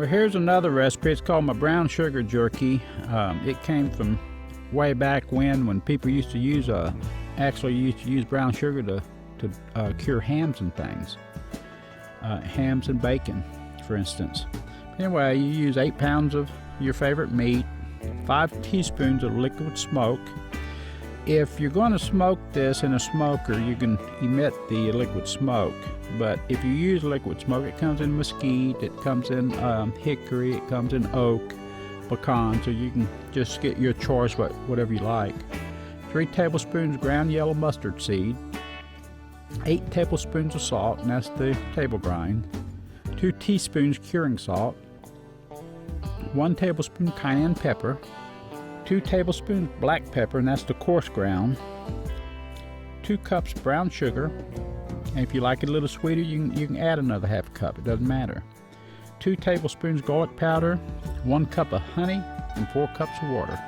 Well, here's another recipe. It's called my brown sugar jerky. It came from way back when people used to use brown sugar to cure hams and things. Hams and bacon, for instance. Anyway, you use 8 pounds of your favorite meat, 5 teaspoons of liquid smoke. If you're going to smoke this in a smoker, you can emit the liquid smoke. But if you use liquid smoke, it comes in mesquite, it comes in hickory, it comes in oak, pecan, so you can just get your choice, whatever you like. 3 tablespoons ground yellow mustard seed, 8 tablespoons of salt, and that's the table grind, 2 teaspoons curing salt, 1 tablespoon cayenne pepper, 2 tablespoons black pepper, and that's the coarse ground, 2 cups brown sugar, and if you like it a little sweeter, you can add another half cup, it doesn't matter. 2 tablespoons garlic powder, 1 cup of honey, and 4 cups of water.